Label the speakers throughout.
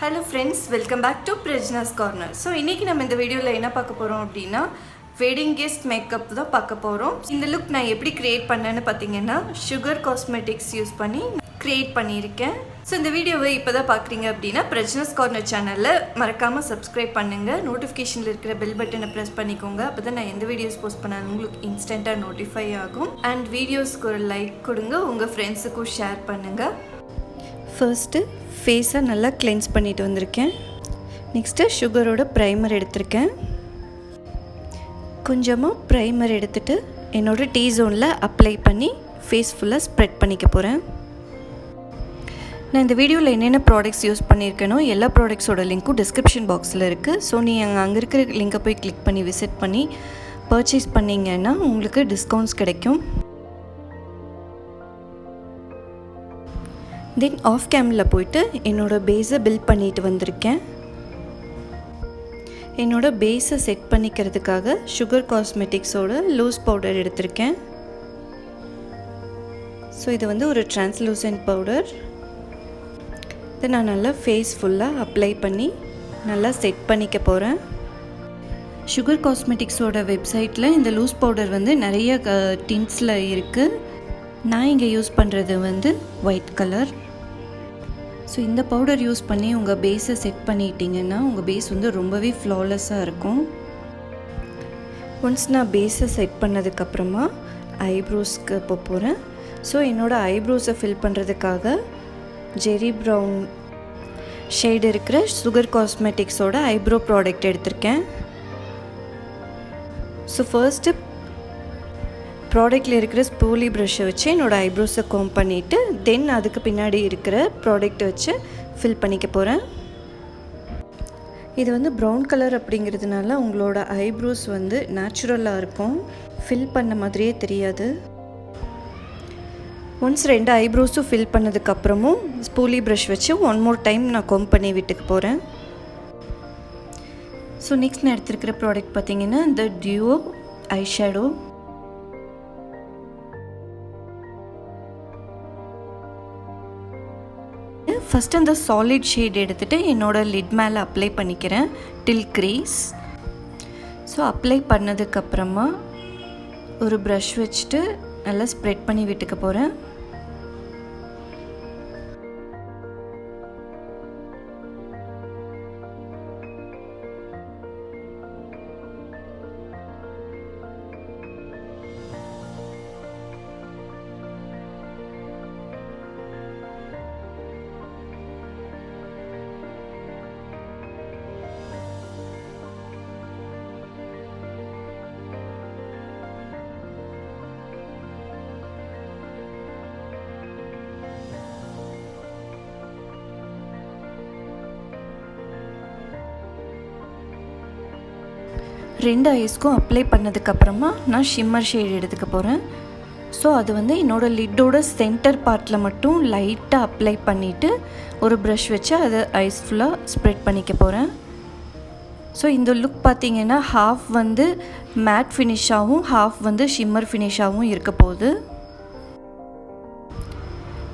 Speaker 1: Hello friends, welcome back to Prajna's Corner. So இன்னைக்கு நம்ம இந்த வீடியோல என்ன பார்க்க போறோம் அப்படினா wedding guest makeup தான் பார்க்க போறோம். இந்த லுக் நான் எப்படி கிரியேட் பண்ணேன்னு பாத்தீங்கன்னா sugar cosmetics யூஸ் பண்ணி கிரியேட் பண்ணியிருக்கேன். ஸோ இந்த வீடியோவை இப்போதான் பார்க்குறீங்க அப்படின்னா பிரஜ்னாஸ் கார்னர் சேனலில் மறக்காமல் சப்ஸ்கிரைப் பண்ணுங்கள். நோட்டிஃபிகேஷனில் இருக்கிற பெல் பட்டனை ப்ரெஸ் பண்ணிக்கோங்க. அப்போ தான் நான் எந்த வீடியோஸ் போஸ்ட் பண்ணாலும் உங்களுக்கு இன்ஸ்டண்ட்டாக நோட்டிஃபை ஆகும். அண்ட் வீடியோஸ்க்கு ஒரு லைக் கொடுங்க, உங்கள் ஃப்ரெண்ட்ஸுக்கும் ஷேர் பண்ணுங்கள். ஃபர்ஸ்ட்டு ஃபேஸை நல்லா கிளென்ஸ் பண்ணிட்டு வந்திருக்கேன். நெக்ஸ்ட்டு சுகரோட ப்ரைமர் எடுத்திருக்கேன். கொஞ்சமாக ப்ரைமர் எடுத்துகிட்டு என்னோடய டீ ஜோனில் அப்ளை பண்ணி ஃபேஸ் ஃபுல்லாக ஸ்ப்ரெட் பண்ணிக்க போகிறேன். நான் இந்த வீடியோவில் என்னென்ன ப்ராடக்ட்ஸ் யூஸ் பண்ணியிருக்கேனோ எல்லா ப்ராடக்ட்ஸோட லிங்க்கும் டிஸ்கிரிப்ஷன் பாக்ஸில் இருக்குது. ஸோ நீங்கள் அங்கே இருக்கிற லிங்கை போய் கிளிக் பண்ணி விசிட் பண்ணி பர்ச்சேஸ் பண்ணிங்கன்னா உங்களுக்கு டிஸ்கவுண்ட்ஸ் கிடைக்கும். தென் ஆஃப் கேமில் போய்ட்டு என்னோடய பேஸை பில்ட் பண்ணிட்டு வந்திருக்கேன். என்னோடய பேஸை செட் பண்ணிக்கிறதுக்காக சுகர் காஸ்மெட்டிக்ஸோட லூஸ் பவுடர் எடுத்திருக்கேன். ஸோ இது ஒரு டிரான்ஸ்லூசன்ட் பவுடர். இதை நான் நல்லா ஃபேஸ் ஃபுல்லாக அப்ளை பண்ணி நல்லா செட் பண்ணிக்க போகிறேன். சுகர் காஸ்மெட்டிக்ஸோட வெப்சைட்டில் இந்த லூஸ் பவுடர் நிறைய டின்ஸில் இருக்குது. நான் இங்கே யூஸ் பண்ணுறது ஒயிட் கலர். ஸோ இந்த பவுடர் யூஸ் பண்ணி உங்கள் பேஸை செட் பண்ணிட்டீங்கன்னா உங்கள் பேஸ் ரொம்பவே ஃப்ளாலெஸ்ஸாக இருக்கும். ஒன்ஸ் நான் பேஸை செட் பண்ணதுக்கப்புறமா ஐப்ரோஸ்க்கு போகிறேன். ஸோ என்னோடய ஐப்ரோஸை ஃபில் பண்ணுறதுக்காக ஜெரி ப்ரௌன் ஷேட் இருக்கிற சுகர் காஸ்மெட்டிக்ஸோட ஐப்ரோ ப்ராடக்ட் எடுத்திருக்கேன். ஸோ ஃபர்ஸ்ட்டு ப்ராடக்டில் இருக்கிற ஸ்பூலி ப்ரஷ்ஷை வச்சு என்னோடய ஐப்ரோஸை கோம் பண்ணிவிட்டு தென் அதுக்கு பின்னாடி இருக்கிற ப்ராடக்ட்டை வச்சு ஃபில் பண்ணிக்க போகிறேன். இது ப்ரௌன் கலர் அப்படிங்கிறதுனால உங்களோட ஐப்ரோஸ் நேச்சுரலாக இருக்கும், ஃபில் பண்ண மாதிரியே தெரியாது. ஒன்ஸ் 2 ஐப்ரோஸும் ஃபில் பண்ணதுக்கப்புறமும் ஸ்பூலி ப்ரஷ் வச்சு ஒன் மோர் டைம் நான் கோம் பண்ணி விட்டுக்க போகிறேன். ஸோ நெக்ஸ்ட் நான் எடுத்துருக்கிற ப்ராடக்ட் பார்த்திங்கன்னா இந்த டியூவோ ஐ ஷேடோ. ஃபஸ்ட்டு அந்த சாலிட் ஷேட் எடுத்துகிட்டு என்னோடய லிட் மேலே அப்ளை பண்ணிக்கிறேன் டில் க்ரீஸ். ஸோ அப்ளை பண்ணதுக்கப்புறமா ஒரு ப்ரஷ் வச்சுட்டு நல்லா ஸ்ப்ரெட் பண்ணி விட்டுக்க போகிறேன். ரெண்டு ஐஸ்க்கும் அப்ளை பண்ணதுக்கப்புறமா நான் ஷிம்மர் ஷேட் எடுத்துக்க போகிறேன். ஸோ அது என்னோடய லிட்டோட சென்டர் பார்ட்டில் மட்டும் லைட்டாக அப்ளை பண்ணிவிட்டு ஒரு ப்ரஷ் வச்சு அதை ஐஸ் ஃபுல்லாக ஸ்ப்ரெட் பண்ணிக்க போகிறேன். ஸோ இந்த லுக் பார்த்திங்கன்னா ஹாஃப் மேட் ஃபினிஷாகவும் ஹாஃப் ஷிம்மர் ஃபினிஷாகவும் இருக்க போகுது.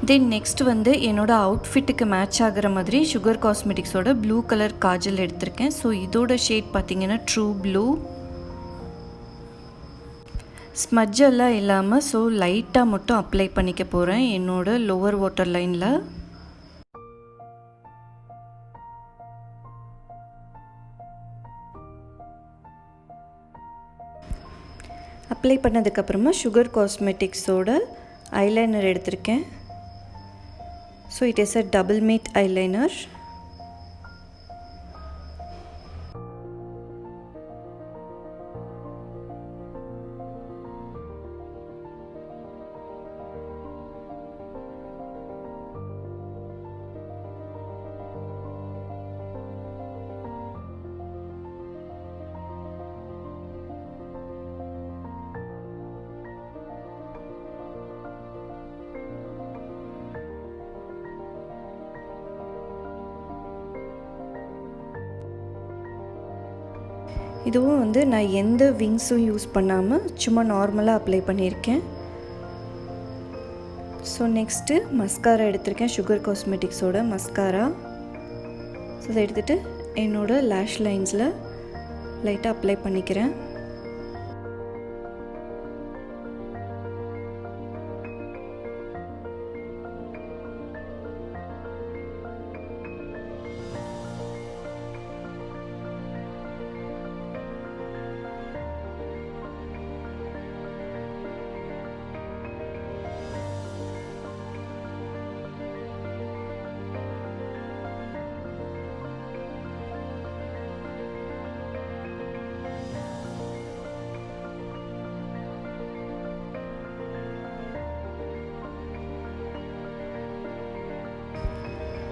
Speaker 1: தென் நெக்ஸ்ட் என்னோடய அவுட்ஃபிட்டுக்கு மேட்ச் ஆகிற மாதிரி சுகர் காஸ்மெட்டிக்ஸோட ப்ளூ கலர் காஜல் எடுத்திருக்கேன். ஸோ இதோட ஷேட் பார்த்திங்கன்னா ட்ரூ ப்ளூ. ஸ்மட்ஜெல்லாம் இல்லாமல் ஸோ லைட்டாக மட்டும் அப்ளை பண்ணிக்க போகிறேன் என்னோடய லோவர் வாட்டர் லைனில். அப்ளை பண்ணதுக்கப்புறமா சுகர் காஸ்மெட்டிக்ஸோட ஐலைனர் எடுத்திருக்கேன். So it is a double matte eyeliner. இதுவும் நான் எந்த விங்ஸும் யூஸ் பண்ணாமல் சும்மா நார்மலாக அப்ளை பண்ணியிருக்கேன். ஸோ நெக்ஸ்ட்டு மஸ்காரா எடுத்திருக்கேன், சுகர் காஸ்மெட்டிக்ஸோட மஸ்காரா. ஸோ அதை எடுத்துகிட்டு என்னோடய லேஷ் லைன்ஸில் லைட்டாக அப்ளை பண்ணிக்கிறேன்.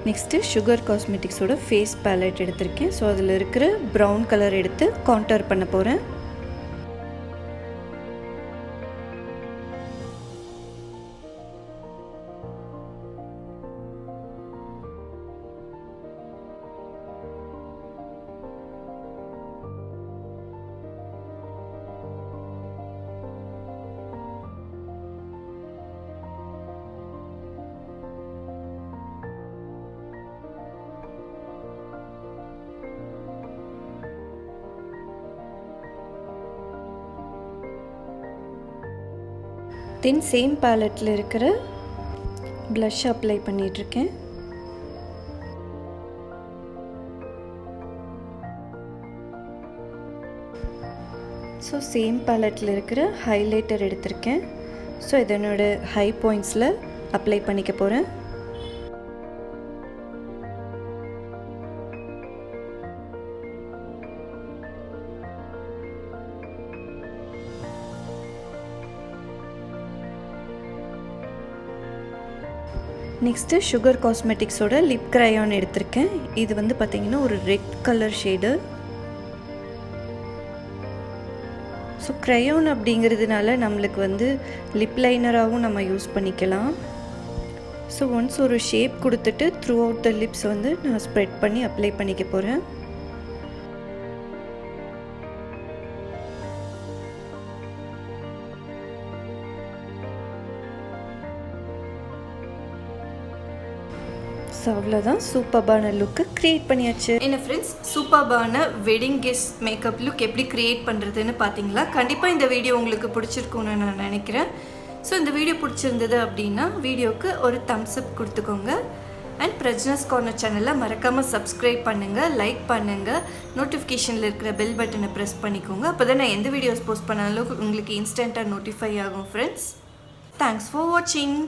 Speaker 1: நெக்ஸ்ட்டு சுகர் காஸ்மெட்டிக்ஸோட ஃபேஸ் பேலட் எடுத்திருக்கேன். ஸோ அதில் இருக்கிற ப்ரௌன் கலர் எடுத்து கான்டர் பண்ண போகிறேன். தென் சேம் பேலட்டில் இருக்கிற ப்ளஷ் அப்ளை பண்ணிகிட்ருக்கேன். ஸோ சேம் பேலட்டில் இருக்கிற ஹைலைட்டர் எடுத்திருக்கேன். ஸோ இதனோட ஹை பாயிண்ட்ஸில் அப்ளை பண்ணிக்க போகிறேன். நெக்ஸ்ட்டு சுகர் காஸ்மெட்டிக்ஸோட லிப் க்ரையான் எடுத்திருக்கேன். இது வந்து பார்த்திங்கன்னா ஒரு red colour shade. So crayon அப்படிங்கிறதுனால நம்மளுக்கு வந்து லிப் லைனராகவும் நம்ம யூஸ் பண்ணிக்கலாம். ஸோ ஒன்ஸ் ஒரு ஷேப் கொடுத்துட்டு த்ரூ அவுட் த லிப்ஸ் வந்து நான் ஸ்ப்ரெட் பண்ணி அப்ளை பண்ணிக்க போகிறேன். ஸோ அவ்வளோதான், சூப்பர்பான லுக்கு க்ரியேட் பண்ணியாச்சு. என்ன ஃப்ரெண்ட்ஸ், சூப்பர்பான வெட்டிங் கெஸ்ட் மேக்கப் லுக் எப்படி க்ரியேட் பண்ணுறதுன்னு பார்த்தீங்களா? கண்டிப்பாக இந்த வீடியோ உங்களுக்கு பிடிச்சிருக்குன்னு நான் நினைக்கிறேன். ஸோ இந்த வீடியோ பிடிச்சிருந்தது அப்படின்னா வீடியோவுக்கு ஒரு தம்ஸ் அப் கொடுத்துக்கோங்க. அண்ட் பிரஜ்னாஸ் கார்னர் சேனலை மறக்காமல் சப்ஸ்கிரைப் பண்ணுங்கள், லைக் பண்ணுங்கள், நோட்டிஃபிகேஷனில் இருக்கிற பெல் பட்டனை ப்ரெஸ் பண்ணிக்கோங்க. அப்போ தான் நான் எந்த வீடியோஸ் போஸ்ட் பண்ணாலும் உங்களுக்கு இன்ஸ்டண்ட்டாக நோட்டிஃபை ஆகும் ஃப்ரெண்ட்ஸ். தேங்க்ஸ் ஃபார் வாட்சிங்.